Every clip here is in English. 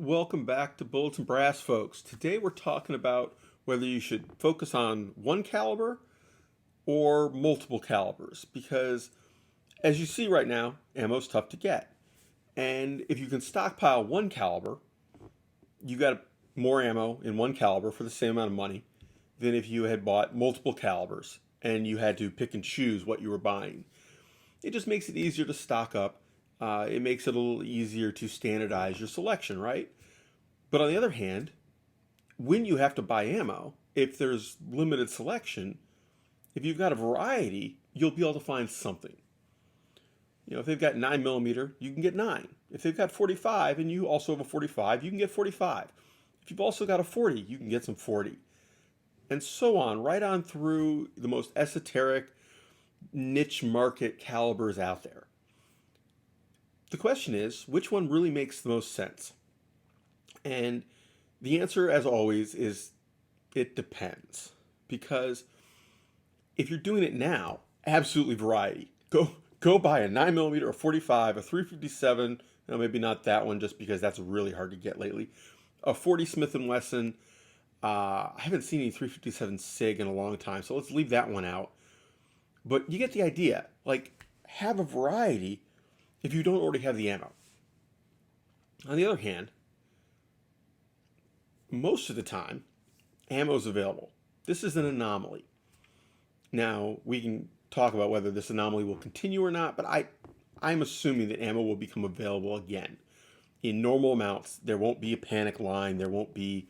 Welcome back to Bullets and Brass, folks. Today we're talking about whether you should focus on one caliber or multiple calibers, because as you see right now, ammo's tough to get. And if you can stockpile one caliber, you got more ammo in one caliber for the same amount of money than if you had bought multiple calibers and you had to pick and choose what you were buying. It just makes it easier to stock up. It makes it a little easier to standardize your selection, right? But on the other hand, when you have to buy ammo, if there's limited selection, if you've got a variety, you'll be able to find something. If they've got 9mm, you can get 9. If they've got 45 and you also have a 45, you can get 45. If you've also got a 40, you can get some 40. And so on, right on through the most esoteric niche market calibers out there. The question is, which one really makes the most sense? And the answer, as always, is it depends. Because if you're doing it now, absolutely variety. Go buy a 9mm, a 45, a 357, no, maybe not that one just because that's really hard to get lately. A 40 Smith & Wesson. I haven't seen any 357 SIG in a long time, so let's leave that one out. But you get the idea. Like, have a variety if you don't already have the ammo. On the other hand, most of the time, ammo is available. This is an anomaly. Now, we can talk about whether this anomaly will continue or not, but I'm assuming that ammo will become available again. In normal amounts, there won't be a panic line. There won't be,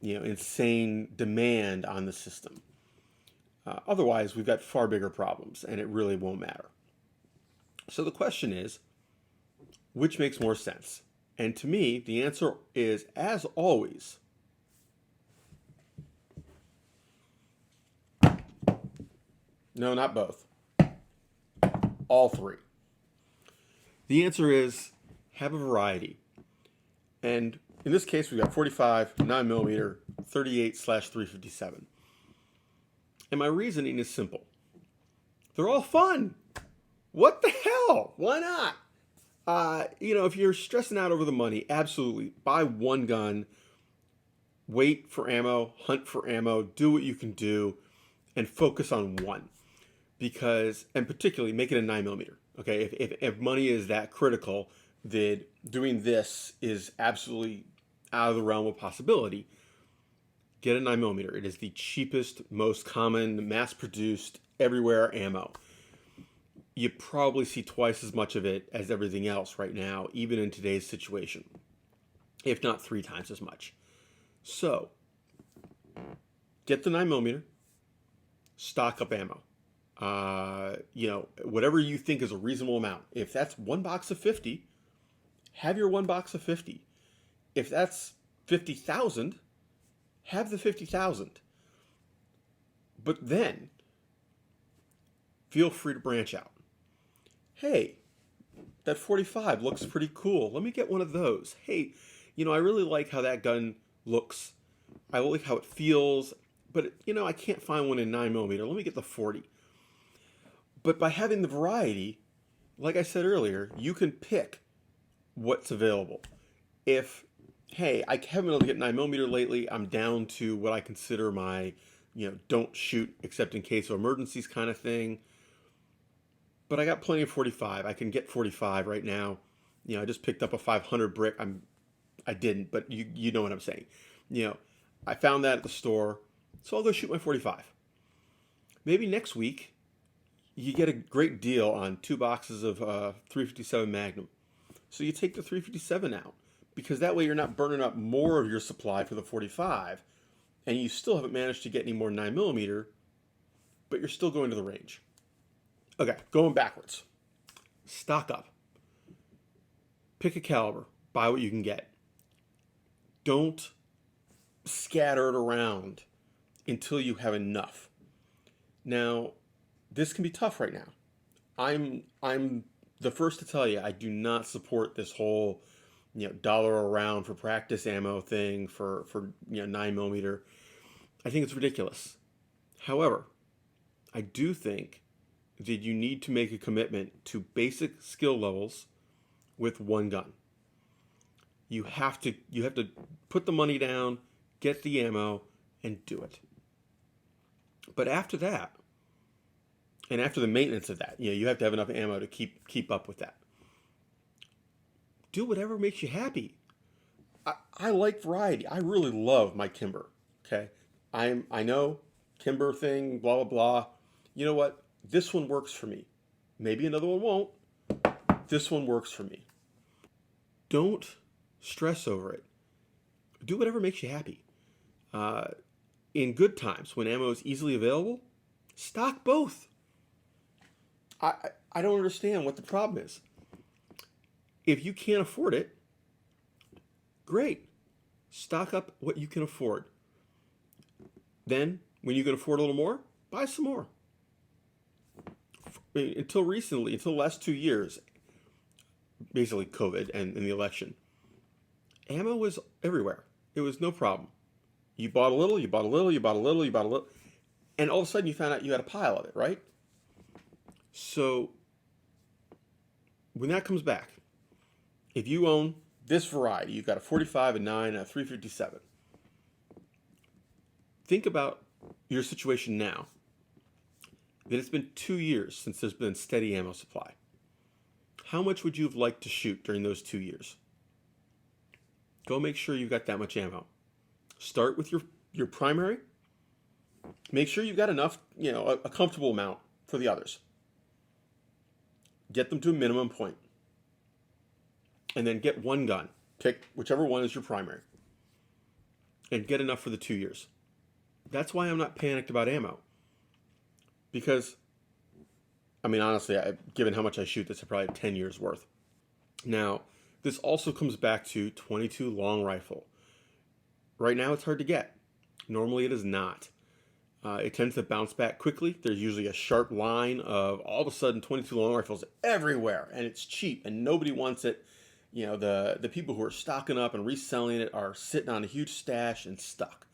insane demand on the system. Otherwise, we've got far bigger problems, and it really won't matter. So the question is, which makes more sense? And to me, the answer is, as always, no, not both. All three. The answer is have a variety. And in this case, we've got 45, 9mm, 38/357. And my reasoning is simple. They're all fun. What the hell? Why not? If you're stressing out over the money, absolutely. Buy one gun, wait for ammo, hunt for ammo, do what you can do, and focus on one. And particularly make it a 9mm. Okay, if money is that critical, that doing this is absolutely out of the realm of possibility, get a 9mm. It is the cheapest, most common, mass-produced, everywhere ammo. You probably see twice as much of it as everything else right now, even in today's situation, if not 3 times as much. So, get the 9mm, stock up ammo. Whatever you think is a reasonable amount. If that's one box of 50, have your one box of 50. If that's 50,000, have the 50,000. But then, feel free to branch out. Hey, that 45 looks pretty cool. Let me get one of those. Hey, I really like how that gun looks. I like how it feels. But, I can't find one in 9mm. Let me get the 40. But by having the variety, like I said earlier, you can pick what's available. If, hey, I haven't been able to get 9mm lately, I'm down to what I consider my, don't shoot except in case of emergencies kind of thing. But I got plenty of 45. I can get 45 right now. I just picked up a 500 brick. I didn't, but you know what I'm saying. I found that at the store, so I'll go shoot my 45. Maybe next week, you get a great deal on 2 boxes of 357 Magnum. So you take the 357 out, because that way you're not burning up more of your supply for the 45, and you still haven't managed to get any more 9mm, but you're still going to the range. Okay, going backwards. Stock up. Pick a caliber. Buy what you can get. Don't scatter it around until you have enough. Now, this can be tough right now. I'm the first to tell you I do not support this whole dollar around for practice ammo thing for 9mm. I think it's ridiculous. However, I do think that you need to make a commitment to basic skill levels with one gun. You have to put the money down, get the ammo, and do it. But after that, and after the maintenance of that, you have to have enough ammo to keep up with that. Do whatever makes you happy. I like variety. I really love my Kimber. Okay, I know Kimber thing, blah blah blah. You know what? This one works for me. Maybe another one won't. This one works for me. Don't stress over it. Do whatever makes you happy. In good times, when ammo is easily available, stock both. I don't understand what the problem is. If you can't afford it, great. Stock up what you can afford. Then, when you can afford a little more, buy some more. Until recently, until the last 2 years, basically COVID and the election, ammo was everywhere. It was no problem. You bought a little, you bought a little, you bought a little, you bought a little, and all of a sudden you found out you had a pile of it, right? So when that comes back, if you own this variety, you've got a 45, a 9, a 357. Think about your situation now. That it's been 2 years since there's been steady ammo supply. How much would you have liked to shoot during those 2 years? Go make sure you've got that much ammo. Start with your primary. Make sure you've got enough, a comfortable amount for the others. Get them to a minimum point. And then get one gun. Pick whichever one is your primary. And get enough for the 2 years. That's why I'm not panicked about ammo. Because, honestly, given how much I shoot, that's probably 10 years worth. Now, this also comes back to .22 long rifle. Right now, it's hard to get. Normally, it is not. It tends to bounce back quickly. There's usually a sharp line of all of a sudden .22 long rifles everywhere, and it's cheap, and nobody wants it. The people who are stocking up and reselling it are sitting on a huge stash and stuck.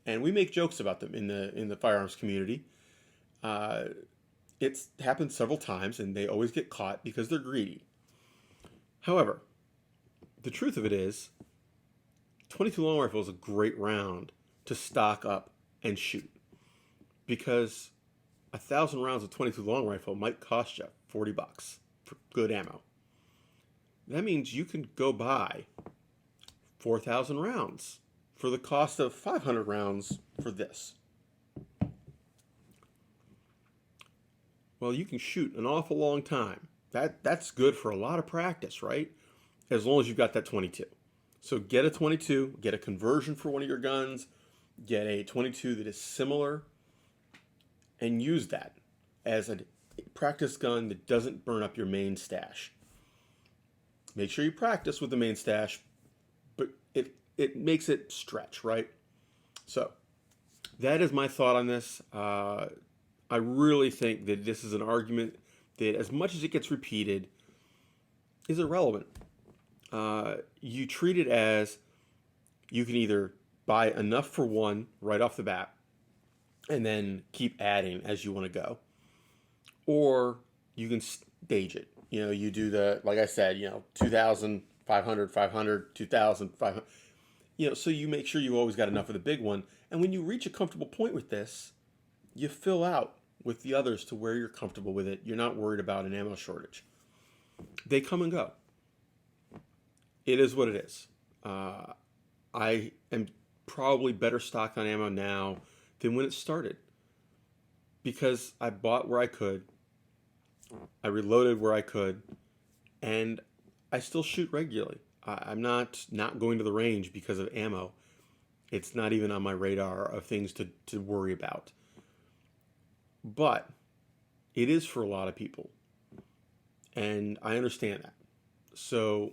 And we make jokes about them in the firearms community. It's happened several times, and they always get caught because they're greedy. However, the truth of it is, .22 long rifle is a great round to stock up and shoot, because 1,000 rounds of .22 long rifle might cost you $40 for good ammo. That means you can go buy 4,000 rounds for the cost of 500 rounds for this. Well, you can shoot an awful long time. That's good for a lot of practice, right? As long as you've got that .22. So get a .22, get a conversion for one of your guns, get a .22 that is similar, and use that as a practice gun that doesn't burn up your main stash. Make sure you practice with the main stash, but it makes it stretch, right? So that is my thought on this. I really think that this is an argument that, as much as it gets repeated, is irrelevant. You treat it as you can either buy enough for one right off the bat and then keep adding as you want to go, or you can stage it. You do like I said, 2,000, 500, 500, 2,000, 500. So you make sure you always got enough of the big one. And when you reach a comfortable point with this, you fill out with the others to where you're comfortable with it. You're not worried about an ammo shortage. They come and go. It is what it is. I am probably better stocked on ammo now than when it started, because I bought where I could, I reloaded where I could, and I still shoot regularly. I'm not going to the range because of ammo. It's not even on my radar of things to worry about. But it is for a lot of people, and I understand that. So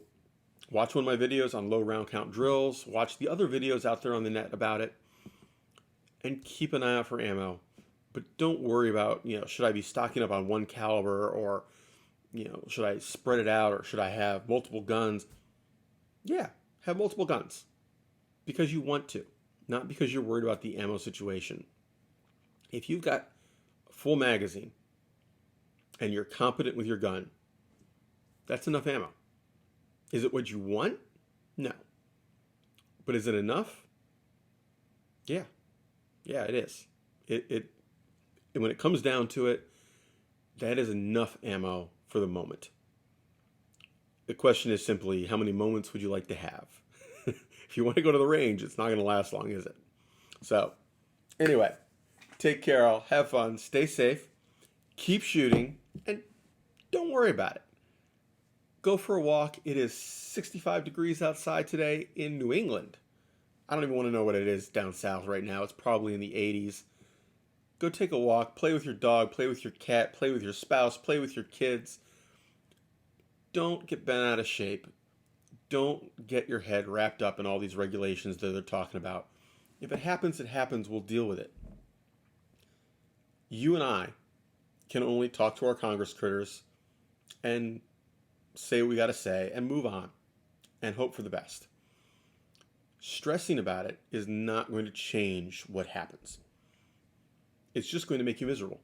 watch one of my videos on low round count drills. Watch the other videos out there on the net about it, and keep an eye out for ammo. But don't worry about, should I be stocking up on one caliber, or, should I spread it out, or should I have multiple guns? Yeah, have multiple guns because you want to, not because you're worried about the ammo situation. If you've got a full magazine and you're competent with your gun, that's enough ammo. Is it what you want? No. But is it enough? Yeah. Yeah, it is. And when it comes down to it, that is enough ammo for the moment. The question is simply, how many moments would you like to have? If you want to go to the range, it's not going to last long, is it? So, anyway, take care all. Have fun. Stay safe. Keep shooting. And don't worry about it. Go for a walk. It is 65 degrees outside today in New England. I don't even want to know what it is down south right now. It's probably in the 80s. Go take a walk. Play with your dog. Play with your cat. Play with your spouse. Play with your kids. Don't get bent out of shape. Don't get your head wrapped up in all these regulations that they're talking about. If it happens, it happens. We'll deal with it. You and I can only talk to our Congress critters and say what we got to say and move on and hope for the best. Stressing about it is not going to change what happens. It's just going to make you miserable.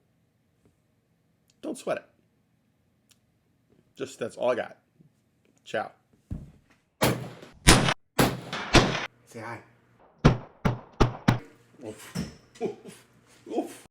Don't sweat it. That's all I got. Ciao. Say hi. Oof. Oof. Oof.